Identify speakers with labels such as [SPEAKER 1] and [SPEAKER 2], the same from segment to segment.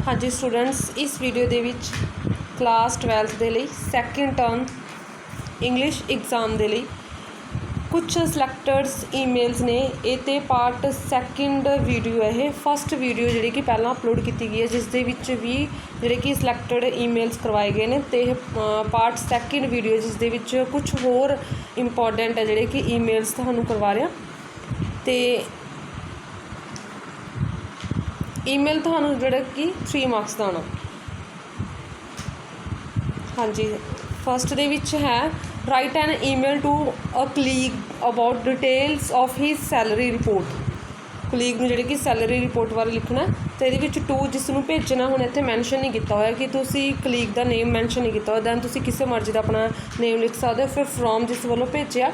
[SPEAKER 1] हाँ जी स्टूडेंट्स, इस वीडियो ਦੇ ਵਿੱਚ क्लास 12th ਦੇ ਲਈ ਸੈਕਿੰਡ ਟਰਮ इंग्लिश एग्जाम ਦੇ ਲਈ कुछ सिलेक्टड्स ईमेल्स ने ਇਹ ਤੇ ਪਾर्ट सैकेंड वीडियो है। ये फस्ट वीडियो जी कि पहला अपलोड की गई है, जिस दे विच भी ਜਿਹੜੇ कि सिलेक्टड ईमेल्स करवाए गए हैं। तो यह पार्ट सैकेंड वीडियो जिस दे विच कुछ होर इंपॉर्टेंट है ਜਿਹੜੇ कि ईमेल्स ਤੁਹਾਨੂੰ करवा रहा। तो ईमेल ਤੁਹਾਨੂੰ ਜਿਹੜਾ कि 3 मार्क्स ਦਾ आना। हाँ जी, फस्ट ਦੇ ਵਿੱਚ है write an email to a colleague about details of his salary report. Colleague ਨੂੰ ਜਿਹੜੇ कि सैलरी रिपोर्ट बारे लिखना। तो ये टू जिसनों भेजना हुण इत्थे मैंशन नहीं किया होया कि तुसी कलीग का नेम मैंशन नहीं किया, दैन तुसी किसी मर्जी का अपना नेम लिख सकते हो। फिर फ्रॉम जिस वालों भेजा,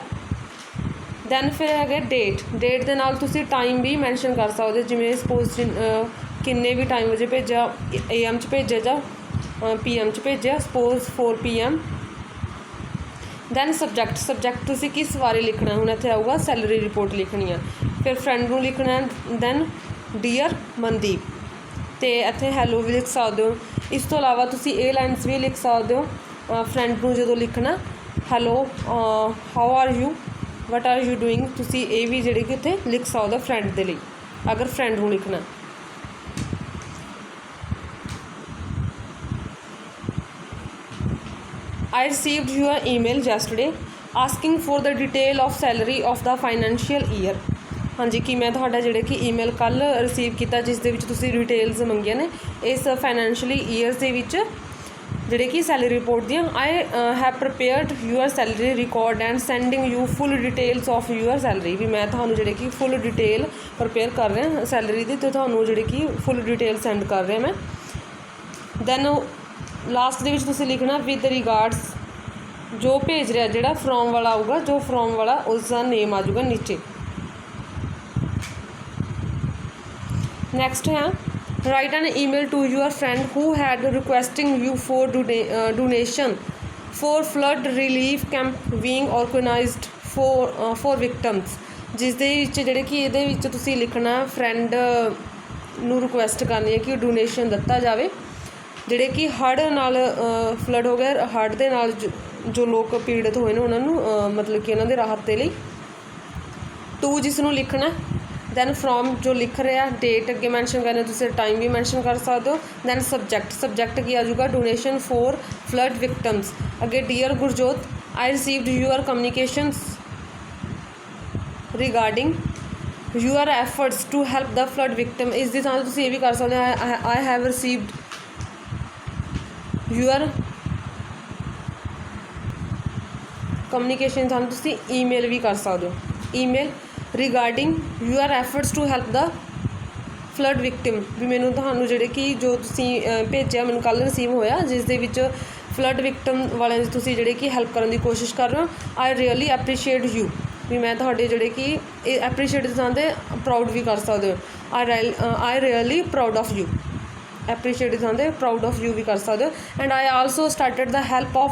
[SPEAKER 1] दैन फिर है डेट के नाल तुसी टाइम भी मैंशन कर सकते हो, जिवें सपोज किन्ने भी टाइम बजे भेजा, AM च भेजा जां PM च भेजा, सपोज 4 PM। दैन सबजैक्ट तुसी किस बारे लिखना, हुण इत्थे आऊगा सैलरी रिपोर्ट लिखनी है। फिर फ्रेंड नूं लिखना है, दैन डियर मनदीप। तो इत्थे हैलो भी लिख सकते हो। इस तो इलावा तुसी ए लाइन्स भी लिख सकते हो। फ्रेंड नूं जदों लिखना hello how are you, what are you doing, तुसी ये भी जिहड़े कि उत्थे लिख सकते हो फ्रेंड दे लई, अगर फ्रेंड नूं लिखना। I received your email yesterday asking for the detail of salary of the financial year। हाँ जी, कि मैं तुहाडा जिहड़ा कि ईमेल कल रिसीव किया, जिस दे विच तुसीं डिटेल्स मंगियां ने इस फाइनैंशियली ईयर्स दे विच जिहड़े कि सैलरी रिपोर्ट दियां। I have prepared your salary record and sending you full details of your salary. भी मैं तुहानूं जिहड़े कि फुल डिटेल प्रिपेयर कर रहा सैलरी दी, तो तुहानूं जिहड़े कि फुल डिटेल सेंड कर रहा मैं। दैन लास्ट दे विच तुसीं लिखना विद रिगार्ड्स, जो भेज रहा जोड़ा फ्रॉम वाला आऊगा, जो फ्रॉम वाला उसका नेम आ जाऊगा नीचे। नैक्सट है write an email to your friend who had requesting you for donation for flood relief camp being organised for victims. जिस दे विच जिहड़े कि इहदे विच तुसीं लिखना फ्रेंड नूं रिक्वेस्ट करनी है कि डोनेशन दिता जाए, जिहड़े कि हड़ नाल फ्लड हो गया, हड़ दे नाल जो लोग पीड़ित होए ने उन्होंने मतलब कि उन्होंने दे राहत के लिए। टू जिसनों लिखना, दैन फ्रॉम जो लिख रहा, डेट अगे मैंशन करना, तुसीं टाइम भी मैंशन कर सकते हो। दैन सबजैक्ट की आ जाऊगा डोनेशन फॉर फ्लड विक्टम्स। अगे dear Gurjot, I received your communications regarding your efforts to help the flood victim. इस दी थां तुसीं ये भी कर सकते हो, I have received your communication थां तुसीं ईमेल भी कर सकते हो। Email regarding your efforts to help the flood victim. भी मैनूं तुहानूं जिहड़े कि जो तुसीं भेजिआ मैनूं कल रिसीव होया, जिस दे विच फ्लड विक्टिम वालिआं दी तुसीं जिहड़े कि हैल्प करन दी कोशिश कर रहे हो। I really appreciate you. भी मैं तुहाडे जिहड़े कि एप्रीशिएट दी थां ते प्राउड भी कर सकते हो। I really proud of you. Appreciate दी थां ते प्राउड ऑफ यू भी कर सकते हो। And I also started the help of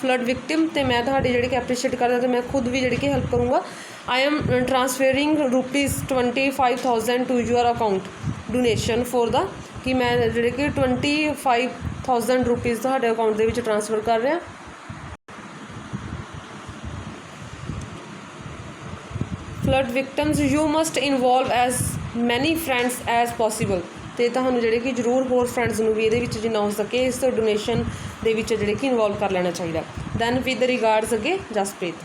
[SPEAKER 1] flood victim. तो मैं तुहाडी जिहड़ी कि एप्रीशिएट करदा, तो मैं खुद भी जिहड़ी कि हेल्प करूँगा। I am transferring ₹25,000 to your account donation for the, कि मैं जिहड़े कि ₹25,000 तुहाडे अकाउंट दे विच ट्रांसफर कर रहा। Flood victims you must involve as many friends as possible. तो तुहानूं जिहड़े कि जरूर होर फ्रेंड्स नूं भी इहदे विच जिन्ना हो सके इस डोनेशन दे विच जिहड़े कि इनवॉल्व कर लेना चाहिए। दैन विद रिगार्ड्स अगे जसप्रीत।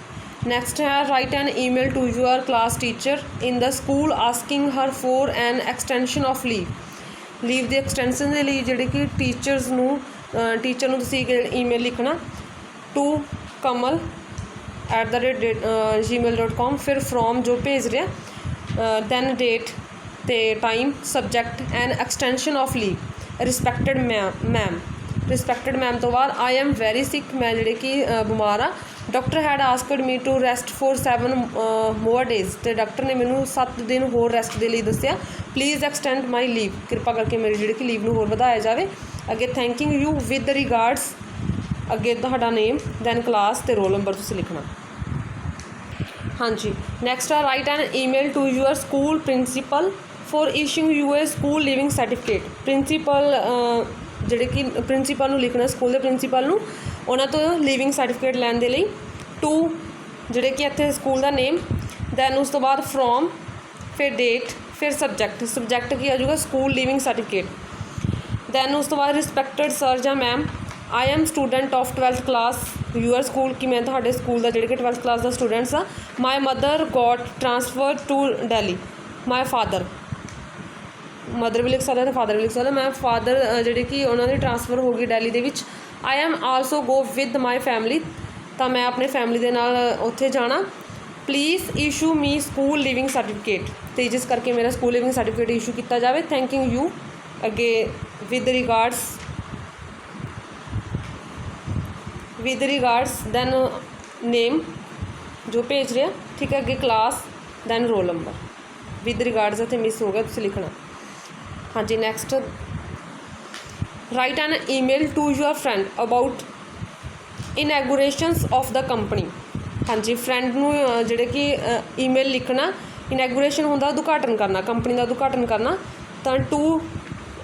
[SPEAKER 1] नैक्सट है write an email to your class teacher in the school asking her for an extension of leave the extension के लिए जिहड़े कि टीचर नूं तुसीं ईमेल लिखना टू kamal@gmail.com। फिर फ्रॉम जो भेज रहा, दैन डेट ते time, subject and extension of leave. Respected ma'am, respected ma'am तो बाद आई एम वैरी सिक, मैं जिहड़े कि बीमार हाँ। Doctor had asked me to rest for 7 more days. तो डॉक्टर ने मैनू 7 दिन होर रेस्ट के लिए दसिया। प्लीज़ एक्सटेंड माई लीव, कृपा करके मेरी जिहड़ी कि लीव नूं होर वधाया जाए। अगे थैंकिंग यू विद रिगार्ड्स, अगे तुहाडा नेम, दैन क्लास ते रोल नंबर तुसीं लिखना। हाँ जी, नैक्सट आ write an email to your school principal for issuing you a school leaving certificate. Principal ਜਿਹੜੇ ਕਿ ਪ੍ਰਿੰਸੀਪਲ ਨੂੰ ਲਿਖਣਾ, ਸਕੂਲ ਦੇ ਪ੍ਰਿੰਸੀਪਲ ਨੂੰ, ਉਹਨਾਂ ਤੋਂ ਲਿਵਿੰਗ ਸਰਟੀਫਿਕੇਟ ਲੈਣ ਦੇ ਲਈ। ਟੂ ਜਿਹੜੇ ਕਿ ਇੱਥੇ ਸਕੂਲ ਦਾ ਨੇਮ, ਦੈਨ ਉਸ ਤੋਂ ਬਾਅਦ ਫਰੋਮ, ਫਿਰ ਡੇਟ, ਫਿਰ ਸਬਜੈਕਟ। ਸਬਜੈਕਟ ਕੀ ਆ ਜਾਊਗਾ, ਸਕੂਲ ਲਿਵਿੰਗ ਸਰਟੀਫਿਕੇਟ। ਦੈਨ ਉਸ ਤੋਂ ਬਾਅਦ ਰਿਸਪੈਕਟਡ ਸਰ ਜਾਂ ma'am, I am student of 12th class your school, कि मैं तुहाडे स्कूल का जिहड़े कि 12th क्लास का स्टूडेंट्स हाँ। My mother got transfer to Delhi. My father, mother भी लिख सकते तो फादर भी लिख सकते। मैं फादर जिहड़े कि उन्होंने ट्रांसफर हो गई दिल्ली दे विच। I am also go with my family, तो मैं अपने फैमिली के नाल उत्थे जाना। Please issue me school leaving certificate, तो जिस करके मेरा स्कूल लिविंग सर्टिफिकेट इशू किया जाए। थैंकिंग यू अगे with regards, with regards, then name जो भेज रहे, ठीक है, अगे class, then roll number. With regards इतने मिस हो गया, तुसीं लिखना। हाँ जी, next, write an email to your friend about inaugurations of the company. हाँ जी, फ्रेंड नूं जिहड़े कि ईमेल लिखना। इनैगूरेशन होंदा उद्घाटन करना, कंपनी का उद्घाटन करना। तो टू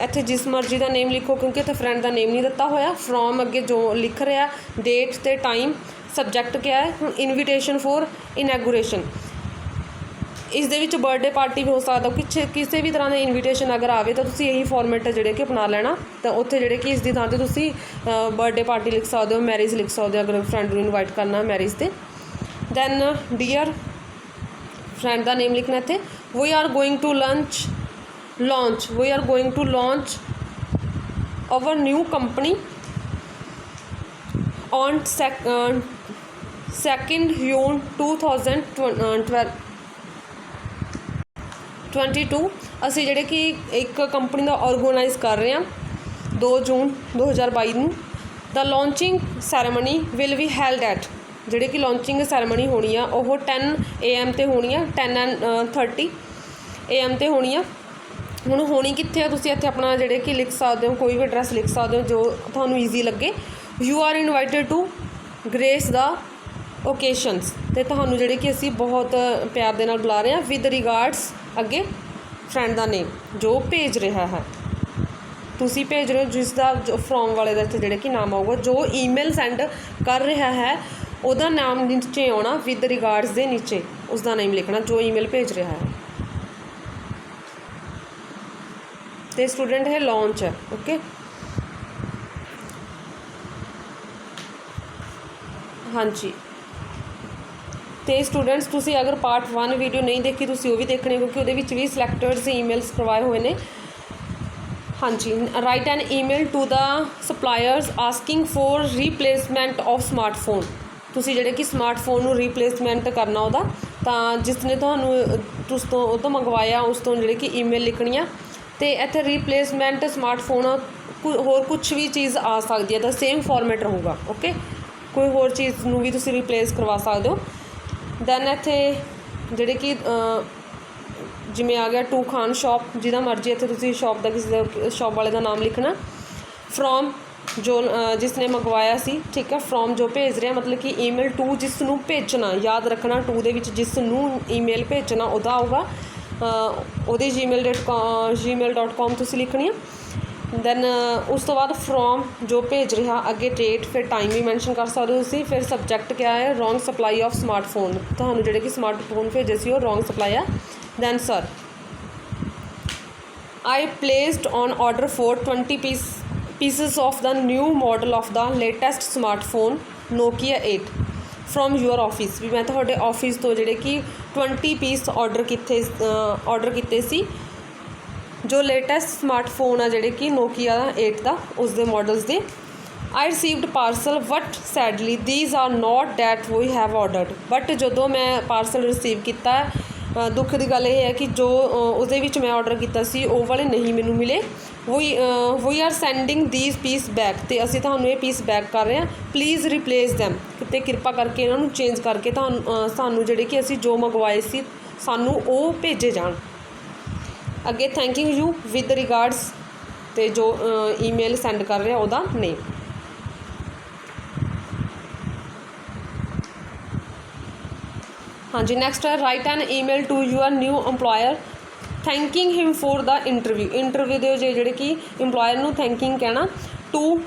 [SPEAKER 1] ਇੱਥੇ जिस मर्जी का नेम लिखो, क्योंकि इतने फ्रेंड का नेम नहीं दिता होया। फ्रॉम अगे जो लिख रहा, डेट ते टाइम, सबजैक्ट क्या है, हुण इनविटेशन फॉर इनैगूरेशन। इस दे विच बर्थडे पार्टी भी हो सकता, किसी भी तरह का इनविटेशन अगर आए तो तुसीं यही फॉर्मेट जिहड़े कि अपना लेना। तो उत्थे जिहड़े कि इस दी थां ते तुसीं बर्थडे पार्टी लिख सकते हो, मैरिज लिख सकते हो अगर फ्रेंड नूं इनवाइट करना मैरिज ते। दैन डियर, फ्रेंड का नेम लिखना इत्थे। We are going to launch, we are going to launch our new company on 2nd June 2022। ਅਸੀਂ ਜਿਹੜੇ ਕਿ ਇੱਕ ਕੰਪਨੀ ਦਾ ਆਰਗੇਨਾਈਜ਼ ਕਰ ਰਹੇ ਹਾਂ 2 ਜੂਨ 2022 ਨੂੰ। The launching ceremony will be held at, ਜਿਹੜੇ ਕਿ ਲਾਂਚਿੰਗ ਸੈਰੇਮਨੀ ਹੋਣੀ ਆ ਉਹ 10 AM ਤੇ ਹੋਣੀ ਆ, 10:30 AM ਤੇ ਹੋਣੀ ਆ। ਹੁਣ ਹੋਣੀ ਕਿੱਥੇ ਆ, ਤੁਸੀਂ ਇੱਥੇ ਆਪਣਾ ਜਿਹੜੇ ਕਿ ਲਿਖ ਸਕਦੇ ਹੋ, ਕੋਈ ਵੀ ਐਡਰੈਸ ਲਿਖ ਸਕਦੇ ਹੋ ਜੋ ਤੁਹਾਨੂੰ ਈਜ਼ੀ ਲੱਗੇ। You are invited to grace the occasions, ਅਤੇ ਤੁਹਾਨੂੰ ਜਿਹੜੇ ਕਿ ਅਸੀਂ ਬਹੁਤ ਪਿਆਰ ਦੇ ਨਾਲ ਬੁਲਾ ਰਹੇ ਹਾਂ। ਵਿਦ ਰਿਗਾਰਡਸ ਅੱਗੇ ਫਰੈਂਡ ਦਾ ਨੇਮ ਜੋ ਭੇਜ ਰਿਹਾ ਹੈ, ਤੁਸੀਂ ਭੇਜ ਰਹੇ ਹੋ ਜਿਸ ਦਾ ਜੋ ਫਰੋਮ ਵਾਲੇ ਦਾ ਇੱਥੇ ਜਿਹੜੇ ਕਿ ਨਾਮ ਆਊਗਾ, ਜੋ ਈਮੇਲ ਸੈਂਡ ਕਰ ਰਿਹਾ ਹੈ ਉਹਦਾ ਨਾਮ ਨੀਚੇ ਆਉਣਾ, ਵਿਦ ਰਿਗਾਰਡਸ ਦੇ ਨੀਚੇ ਉਸਦਾ ਨੇਮ ਲਿਖਣਾ ਜੋ ਈਮੇਲ ਭੇਜ ਰਿਹਾ ਹੈ। ਤੇ स्टूडेंट है लॉन्च है, ओके। हाँ जी, तो स्टूडेंट्स तुसी अगर पार्ट 1 वीडियो नहीं देखी तुसी वो भी देखनी, क्योंकि वो भी सिलेक्टेड ईमेल्स करवाए हुए हैं। हाँ जी, write an email to the suppliers asking for replacement of smartphone. तुसी जिहड़े कि स्मार्टफोन नूं रीप्लेसमेंट करना उहदा, तां जिसने तुहानूं तुस तो उस तो मंगवाया उस तो जिहड़े कि ईमेल लिखनी आ। तो इत्थे रीप्लेसमेंट स्मार्टफोन होर कुछ भी चीज़ आ सकती है, तो सेम फॉर्मेट रहूगा, ओके। कोई होर चीज़ नूं भी तुसीं रिप्लेस करवा सकते हो। दैन इत्थे जिहड़े कि जिवें आ गया टू खान शॉप, जिहदा मर्जी इत्थे तुसीं शॉप का किसी शॉप वाले का नाम लिखना। फ्रॉम जो जिसने मंगवाया सी, ठीक है। फ्रॉम जो भेज रहा मतलब कि ईमेल टू जिसनूं भेजना, याद रखना टू दे विच जिसनूं ईमेल भेजना उहदा आऊगा। ਉਹਦੀ gmail.com ਤੁਸੀਂ ਲਿਖਣੀ ਆ। ਦੈਨ ਉਸ ਤੋਂ ਬਾਅਦ ਫਰੋਮ ਜੋ ਭੇਜ ਰਿਹਾ, ਅੱਗੇ ਡੇਟ, ਫਿਰ ਟਾਈਮ ਵੀ ਮੈਂਸ਼ਨ ਕਰ ਸਕਦੇ ਹੋ ਤੁਸੀਂ। ਫਿਰ ਸਬਜੈਕਟ ਕਿਆ ਹੈ, ਰੋਂਗ ਸਪਲਾਈ ਆਫ ਸਮਾਰਟਫੋਨ, ਤੁਹਾਨੂੰ ਜਿਹੜੇ ਕਿ ਸਮਾਰਟਫੋਨ ਭੇਜੇ ਸੀ ਉਹ ਰੋਂਗ ਸਪਲਾਈ ਆ। Then sir I placed on order for 20 pieces of the new model of the latest smartphone Nokia 8 from your office. भी मैं तुहाडे ऑफिस तो जिहड़े कि 20 पीस ऑर्डर किए सी, जो लेटेस्ट स्मार्टफोन आ जिहड़े कि नोकिया 8 का उसके मॉडल्स दे। I received parcel but sadly these are not that we have ordered. बट जो मैं पार्सल रिसीव किया, दुख की गल यह है कि जो उसदे विच मैं ऑर्डर किया सी वो वाले नहीं मैनू मिले। We are sending these piece back, तो असीं तुहानूं ये पीस बैक कर रहे हैं। प्लीज़ रिप्लेस दैम, तो किरपा करके इन्हों चेंज करके सानूं जिहड़े कि असीं जो मंगवाए सी सानूं वो भेजे जाण। अगे थैंकिंग यू विद रिगार्ड्स, तो जो ईमेल सेंड कर रहे उहदा नेम। हाँ जी, नैक्सट है write an email to your new employer thanking him for the interview ਦੇ ਜਿਹੜੇ ਕਿ ਇੰਪਲੋਇਰ ਨੂੰ ਥੈਂਕਿੰਗ ਕਹਿਣਾ ਟੂ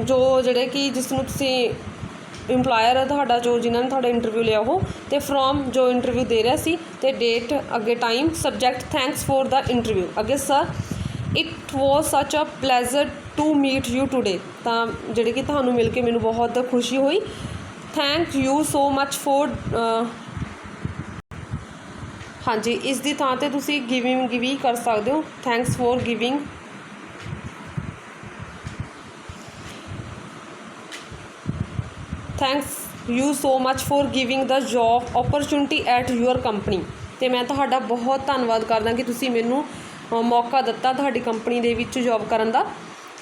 [SPEAKER 1] ਜੋ ਜਿਹੜੇ ਕਿ ਜਿਸ ਨੂੰ ਤੁਸੀਂ ਇੰਪਲਾਇਰ ਹੈ ਤੁਹਾਡਾ ਜੋ ਜਿਨ੍ਹਾਂ ਨੇ ਤੁਹਾਡਾ ਇੰਟਰਵਿਊ ਲਿਆ ਉਹ ਅਤੇ ਫਰੋਮ ਜੋ ਇੰਟਰਵਿਊ ਦੇ ਰਿਹਾ ਸੀ ਅਤੇ ਡੇਟ ਅੱਗੇ time subject thanks four the interview ਅੱਗੇ ਸਰ ਇਟ ਵਾਜ਼ ਸੱਚ ਅ ਪਲੈਜ਼ਰ ਟੂ ਮੀਟ ਯੂ ਟੂਡੇ ਤਾਂ ਜਿਹੜੇ ਕਿ ਤੁਹਾਨੂੰ ਮਿਲ ਕੇ ਮੈਨੂੰ ਬਹੁਤ ਖੁਸ਼ੀ ਹੋਈ thank you so much for ਹਾਂਜੀ ਇਸ ਦੀ ਥਾਂ 'ਤੇ ਤੁਸੀਂ ਗਿਵਿੰਗ ਵੀ ਕਰ ਸਕਦੇ ਹੋ thanks for giving thanks you so much for giving the job opportunity at your company ਅਤੇ ਮੈਂ ਤੁਹਾਡਾ ਬਹੁਤ ਧੰਨਵਾਦ ਕਰਦਾ ਕਿ ਤੁਸੀਂ ਮੈਨੂੰ ਮੌਕਾ ਦਿੱਤਾ ਤੁਹਾਡੀ ਕੰਪਨੀ ਦੇ ਵਿੱਚ ਜੋਬ ਕਰਨ ਦਾ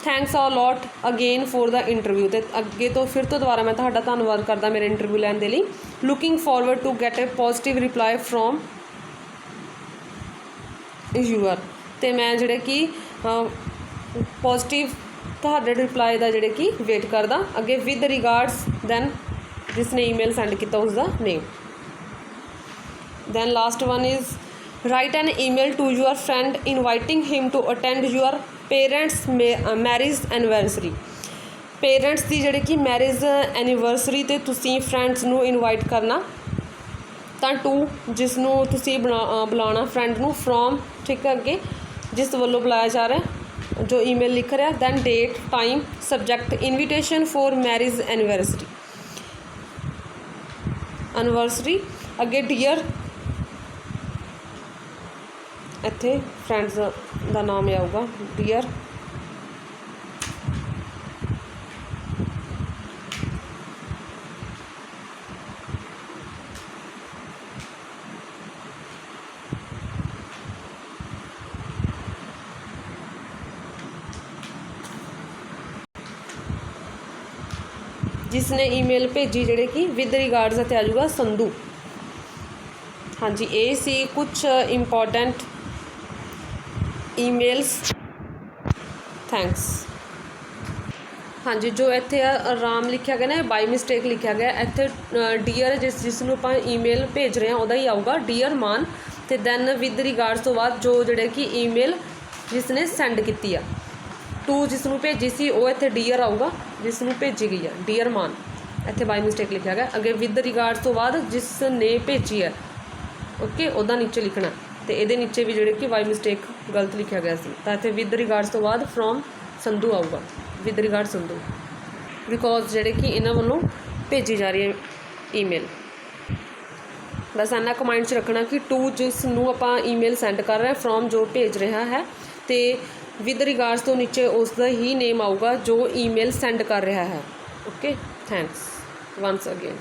[SPEAKER 1] thanks a lot again for the interview ਅਤੇ ਅੱਗੇ ਤੋਂ ਫਿਰ ਤੋਂ ਦੁਬਾਰਾ ਮੈਂ ਤੁਹਾਡਾ ਧੰਨਵਾਦ ਕਰਦਾ ਮੇਰੇ ਇੰਟਰਵਿਊ ਲੈਣ ਦੇ ਲਈ looking forward to get a positive reply from your ਅਤੇ ਮੈਂ ਜਿਹੜੇ ਕਿ ਪੋਜ਼ੀਟਿਵ ਤੁਹਾਡੇ ਰਿਪਲਾਈ ਦਾ ਜਿਹੜੇ ਕਿ ਵੇਟ ਕਰਦਾ ਅੱਗੇ ਵਿਦ ਰਿਗਾਰਡਸ ਦੈਨ ਜਿਸ ਨੇ ਈਮੇਲ ਸੈਂਡ ਕੀਤਾ ਉਸ ਦਾ name then last one is write an email to your friend inviting him to attend your parents marriage anniversary parents ਦੀ ਜਿਹੜੇ ਕਿ ਮੈਰਿਜ ਐਨੀਵਰਸਰੀ 'ਤੇ ਤੁਸੀਂ ਫਰੈਂਡਸ ਨੂੰ ਇਨਵਾਈਟ ਕਰਨਾ ਤਾਂ ਟੂ ਜਿਸ ਨੂੰ ਤੁਸੀਂ ਬੁਲਾਉਣਾ ਫਰੈਂਡ ਨੂੰ ਫਰੋਮ ਠੀਕ ਹੈ ਅੱਗੇ ਜਿਸ ਵੱਲੋਂ ਬੁਲਾਇਆ ਜਾ ਰਿਹਾ ਜੋ ਈਮੇਲ ਲਿਖ ਰਿਹਾ then date time subject invitation for marriage anniversary ਅੱਗੇ ਡੀਅਰ ਇੱਥੇ ਫਰੈਂਡਸ ਦਾ ਨਾਮ ਆਊਗਾ ਡੀਅਰ ਜਿਸ ਨੇ ਈਮੇਲ ਭੇਜੀ ਜਿਹੜੇ ਕਿ ਵਿਦ ਰਿਗਾਰਡਸ ਅਤੇ ਆ ਜਾਊਗਾ ਸੰਧੂ ਹਾਂਜੀ ਇਹ ਸੀ ਕੁਛ ਇੰਪੋਰਟੈਂਟ ਈਮੇਲਸ ਥੈਂਕਸ ਹਾਂਜੀ ਜੋ ਇੱਥੇ ਆਰਾਮ ਲਿਖਿਆ ਗਿਆ ਨਾ ਬਾਈ ਮਿਸਟੇਕ ਲਿਖਿਆ ਗਿਆ ਇੱਥੇ ਡੀਅਰ ਜਿਸ ਨੂੰ ਆਪਾਂ ਈਮੇਲ ਭੇਜ ਰਹੇ ਹਾਂ ਉਹਦਾ ਹੀ ਆਊਗਾ ਡੀਅਰ ਮਾਨ ਅਤੇ ਦੈਨ ਵਿਦ ਰਿਗਾਰਡਸ ਤੋਂ ਬਾਅਦ ਜੋ ਜਿਹੜੇ ਕਿ ਈਮੇਲ ਜਿਸ ਨੇ ਸੈਂਡ ਕੀਤੀ ਆ ਟੂ ਜਿਸ ਨੂੰ ਭੇਜੀ ਸੀ ਉਹ ਇੱਥੇ ਡੀਅਰ ਆਊਗਾ ਜਿਸ ਨੂੰ ਭੇਜੀ ਗਈ ਆ ਡੀਅਰ ਮਾਨ ਇੱਥੇ ਬਾਈ ਮਿਸਟੇਕ ਲਿਖਿਆ ਗਿਆ ਅੱਗੇ ਵਿਦ ਰਿਗਾਰਡਸ ਤੋਂ ਬਾਅਦ ਜਿਸ ਨੇ ਭੇਜੀ ਹੈ ਓਕੇ ਉਹਦਾ ਨੀਚੇ ਲਿਖਣਾ ਅਤੇ ਇਹਦੇ ਨੀਚੇ ਵੀ ਜਿਹੜੇ ਕਿ ਬਾਈ ਮਿਸਟੇਕ ਗਲਤ ਲਿਖਿਆ ਗਿਆ ਸੀ ਤਾਂ ਇੱਥੇ ਵਿਦ ਰਿਗਾਰਡਸ ਤੋਂ ਬਾਅਦ ਫਰੋਮ ਸੰਧੂ ਆਊਗਾ ਵਿਦ ਰਿਗਾਰਡ ਸੰਧੂ ਬਿਕੋਜ਼ ਜਿਹੜੇ ਕਿ ਇਹਨਾਂ ਵੱਲੋਂ ਭੇਜੀ ਜਾ ਰਹੀ ਹੈ ਈਮੇਲ ਬਸ ਇੰਨਾ ਕਮਾਂਡ 'ਚ ਰੱਖਣਾ ਕਿ ਟੂ ਜਿਸ ਨੂੰ ਆਪਾਂ ਈਮੇਲ ਸੈਂਡ ਕਰ ਰਹੇ ਫਰੋਮ ਜੋ ਭੇਜ ਰਿਹਾ ਹੈ ਅਤੇ ਵਿਦ ਰਿਗਾਰਡਸ ਤੋਂ ਨੀਚੇ ਉਸ ਦਾ ਹੀ ਨੇਮ ਆਊਗਾ ਜੋ ਈਮੇਲ ਸੈਂਡ ਕਰ ਰਿਹਾ ਹੈ ਓਕੇ ਥੈਂਕਸ ਵਨਸ ਅਗੇਨ